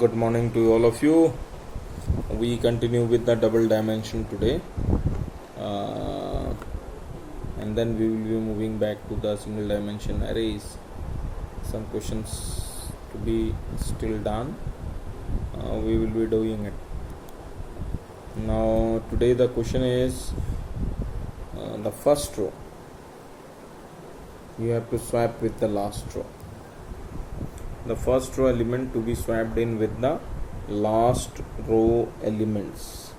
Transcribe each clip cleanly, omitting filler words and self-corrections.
Good morning to all of you. We continue with the double dimension today, uh, and then we will be moving back to the single dimension arrays. Some questions to be still done. We will be doing it. Now, today the question is the first row. You have to swap with the last row. The first row element to be swapped in with the last row elements.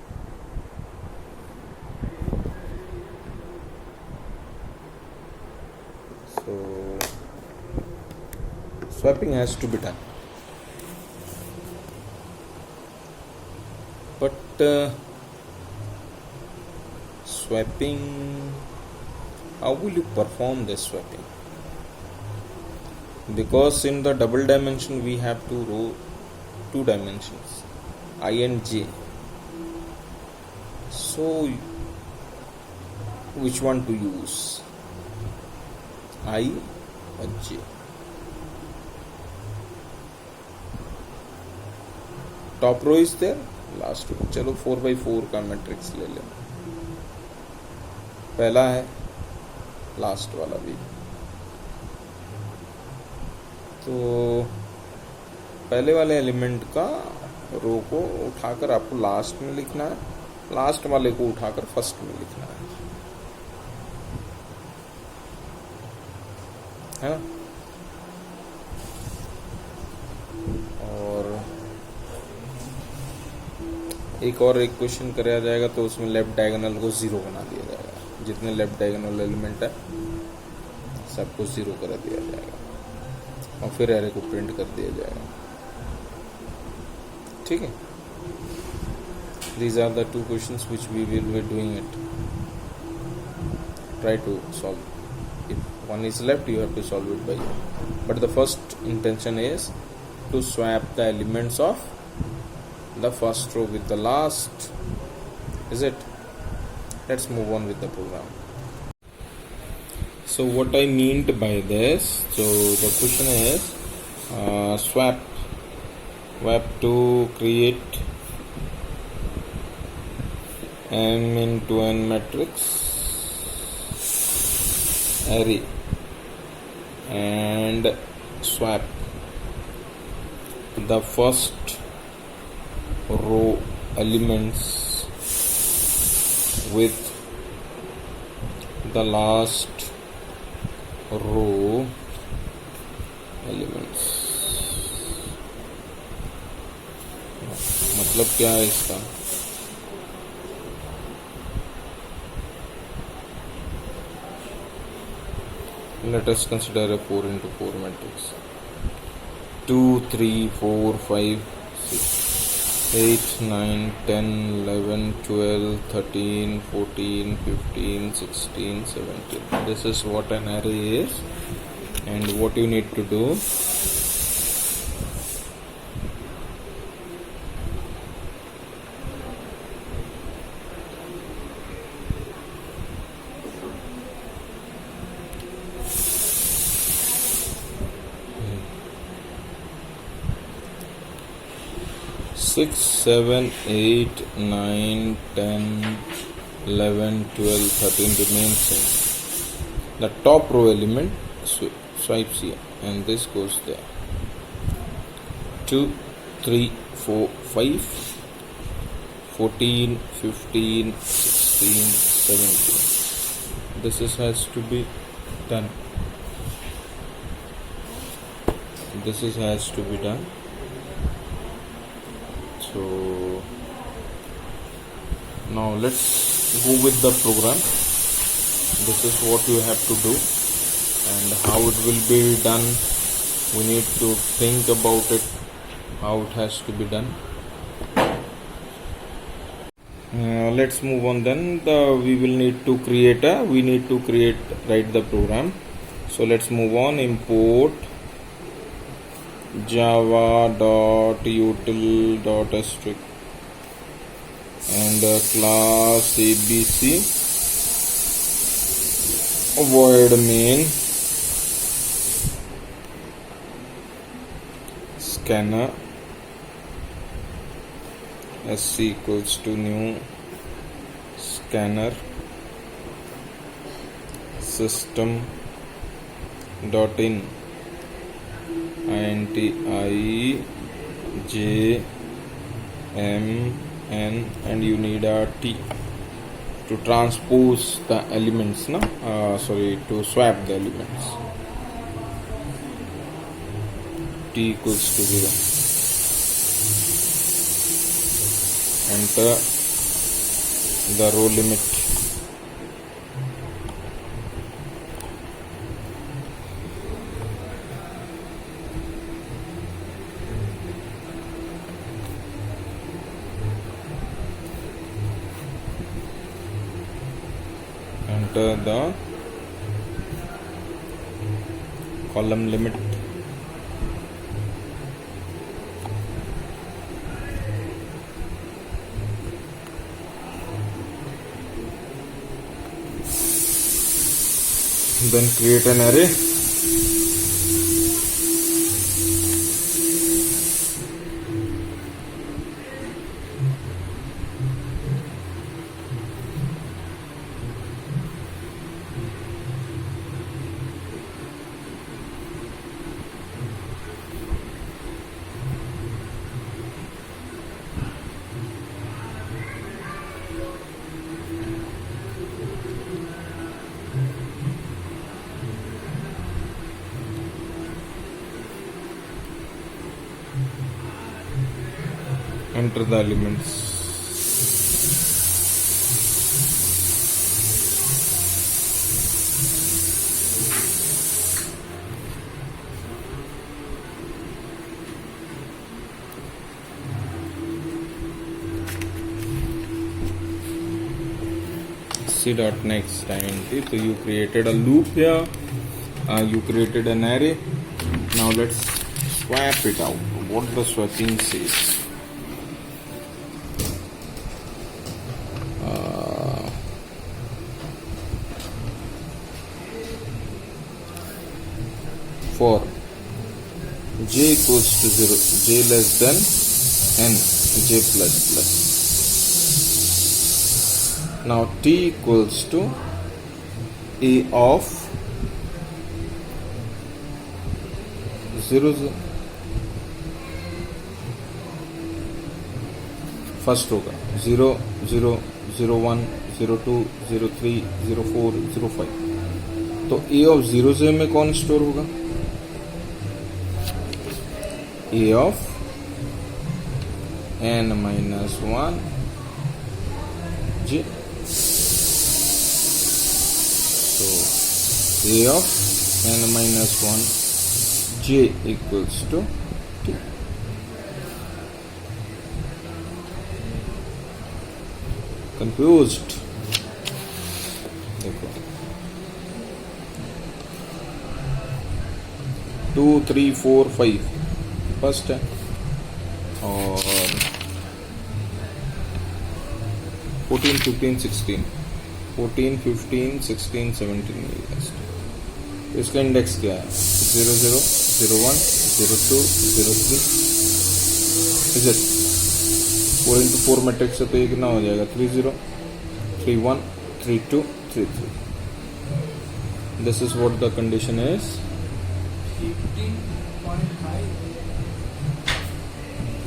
So swapping has to be done, but swapping, how will you perform this swapping? Because in the double dimension we have two dimensions, I and j. So which one to use, I or j? Top row is there, last row. चलो 4x4 का matrix ले लें. पहला है, last वाला भी. तो पहले वाले एलिमेंट का रो को उठाकर आपको लास्ट में लिखना है, लास्ट वाले को उठाकर फर्स्ट में लिखना है ना. और एक क्वेश्चन कराया जाएगा तो उसमें लेफ्ट डायगोनल को 0 बना दिया जाएगा. जितने लेफ्ट डायगोनल एलिमेंट है सबको 0 कर दिया जाएगा और फिर एरे को प्रिंट कर दिया जाएगा. ठीक है. These are the two questions which we will be doing it. Try to solve. If one is left, you have to solve it by you. But the first intention is to swap the elements of the first row with the last. Is it? Let's move on with the program. So what I meant by this, so the question is swap to create m into n matrix array and swap the first row elements with the last row elements. मतलब क्या है इसका? Let us consider a 4 into 4 matrix. 2, 3, 4, 5, 6, 8, 9, 10, 11, 12, 13, 14, 15, 16, 17. This is what an array is, and what you need to do. Six, 7, 8, 9, 10, 11, 12, 13 remains same. The top row element swipes here and this goes there. 2, 3, 4, 5, 14, 15, 16, 17. This has to be done. This has to be done. So now let's go with the program. This is what you have to do, and how it will be done. We need to think about it, how it has to be done. Let's move on then. We need to write the program. So let's move on. Import java.util.strict and class abc void main scanner SC equals to new scanner system dot in int I j m n, and you need a t to transpose the elements, to swap the elements. T equals to 0. Enter the row limit. Enter the column limit. Then create an array. Enter the elements. C dot next int. So you created a loop here. You created an array. Now let's swap it out. What the swapping says. For j equals to 0, j less than n, j plus plus. Now t equals to a of 0, first होगा 0 0 0 1 0 2 0 3 0 4 0 5. तो a of 0 से में कौन store होगा? A of n minus 1 j. So A of n minus 1 j equals to t. Confused? देखो 2 3 4 5 first है और 14 15 16 14 15 16 17 last. इसका इंडेक्स क्या है? 0 0 0 1 0 2 0 3. इज इट 4 into 4 मैट्रिक्स से तो ये कितना हो जाएगा? 3 0 3 1 3 2 3 3. This is what the condition is. 15.5.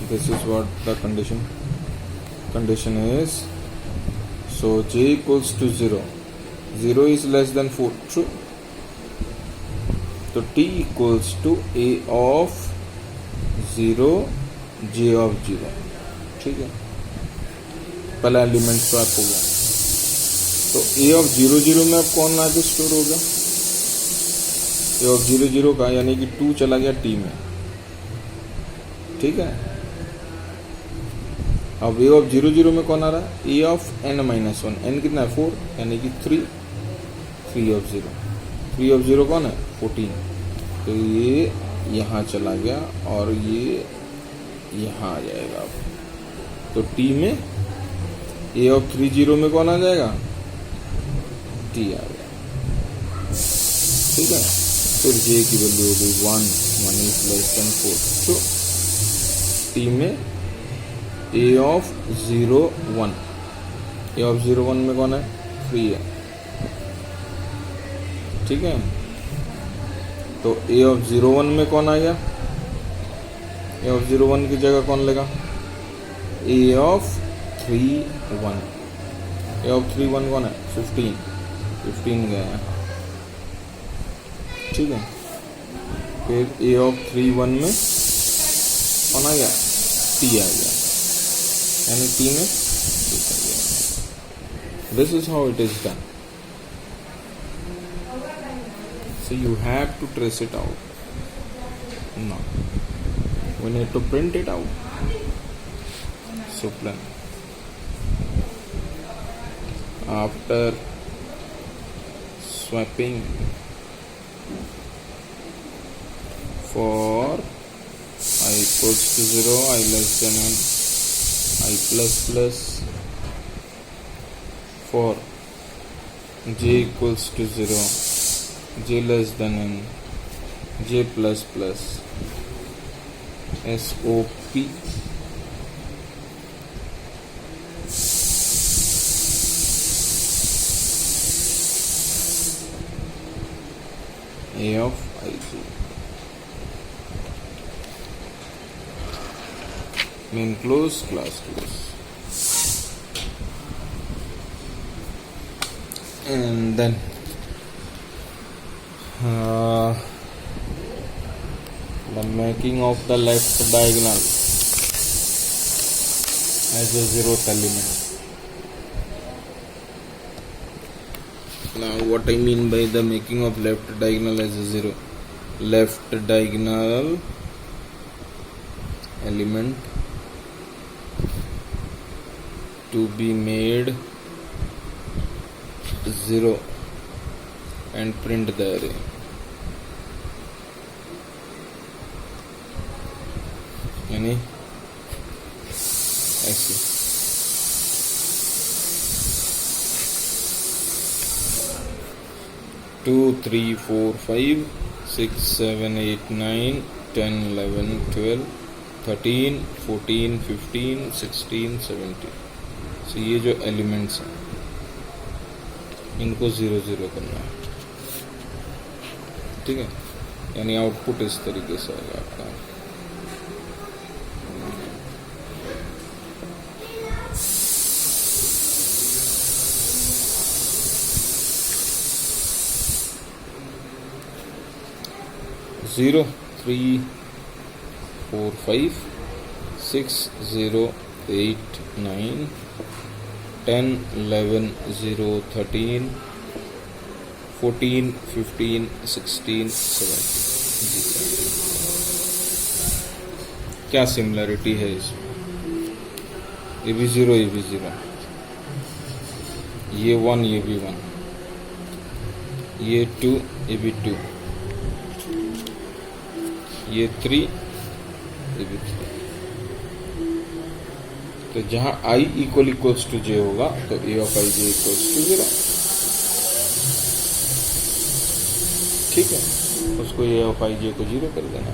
This is what the condition is. So j equals to 0. 0 is less than 4. True. So t equals to a of 0 j of 0. ठीक है, पहला element swap हो गया. तो a of 0 0 में अब कौन आगे स्टोर होगा? a of 0 0 का यानी कि 2 चला गया t में. ठीक है, अब a ऑफ 0 0 में कौन आ रहा है? a of n minus 1. n कितना है? 4, यानी कि 3 ऑफ 0. 3 ऑफ 0 कौन है? 14. तो ये यहाँ चला गया और ये यहाँ आ जाएगा. अब तो t में a ऑफ 3 0 में कौन आ जाएगा? t आ गया. ठीक है, फिर j की वैल्यू हो गई 1 1 is less than 4. तो t में ए ऑफ 0 1, ए ऑफ 0 1 में कौन है? 3 है, ठीक है। तो ए ऑफ 0 1 में कौन आ गया? ए ऑफ 0 1 की जगह कौन लेगा? ए ऑफ 3 1, ए ऑफ 3 1 कौन है? 15 गया है, ठीक है। फिर ए ऑफ 3 1 में कौन आ गया? टी आ गया, यानी टी में आ गया। This is how it is done. So you have to trace it out. Now we need to print it out. So plan. After swapping for I equals to 0, I less than 1, I plus plus, for j equals to 0, j less than n, j plus plus, SOP. A of ij. Main close, class close. And then the making of the left diagonal as a zeroth element. Now what I mean by the making of left diagonal as a zero? Left diagonal element to be made 0 and print the array. यानी ऐसे 2 3 4 5 6 7 8 9 10 11 12 13 14 15 16 17. So ये जो elements हैं इनको 0 0 करना है, ठीक है। यानी आउटपुट इस तरीके से आएगा आपका। ज़ीरो 3 4 5 6 0 8 9 10 11 0 13 14 15 16 17। क्या सिमिलरिटी है इसमें? ये भी 0, ये भी 0, ये 1, ये भी 1, ये 2, ये भी 2, ये 3, ये भी 3। तो जहां i इक्वल्स टू j होगा तो a of i j equals to 0, ठीक है। उसको a ऑफ i j को 0 कर देना।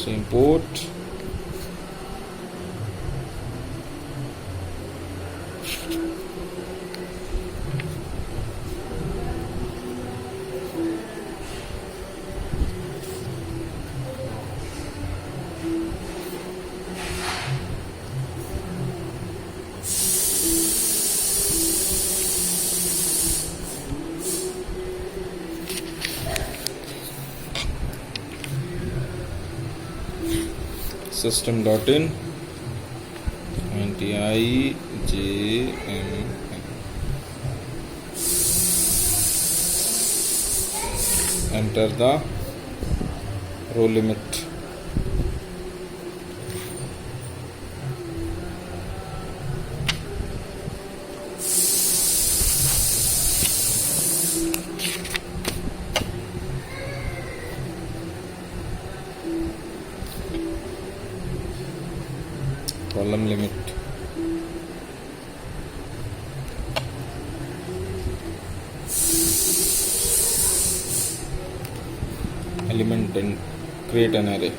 सो import system.in IJM, enter the row limit. Column limit. Element and create an array.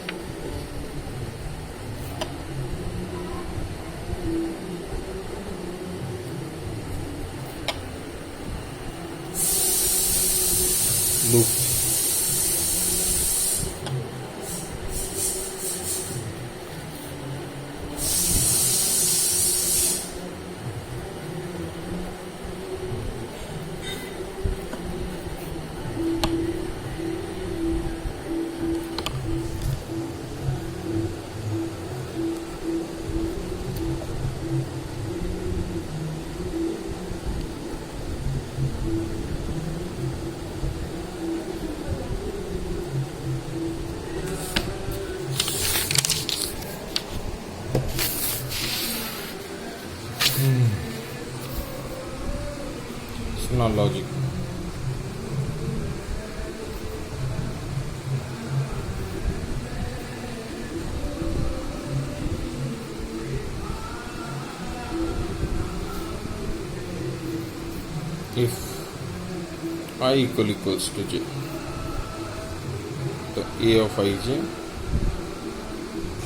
ना logic. If I equals to j, तो a of ij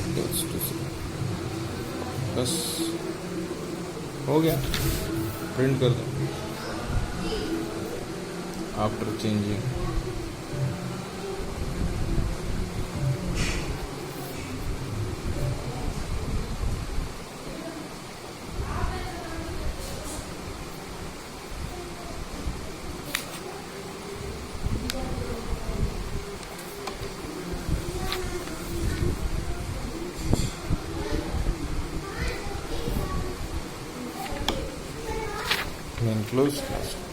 equals to 0. बस हो गया. प्रिंट कर दो आफ्टर चेंजिंग. Then close.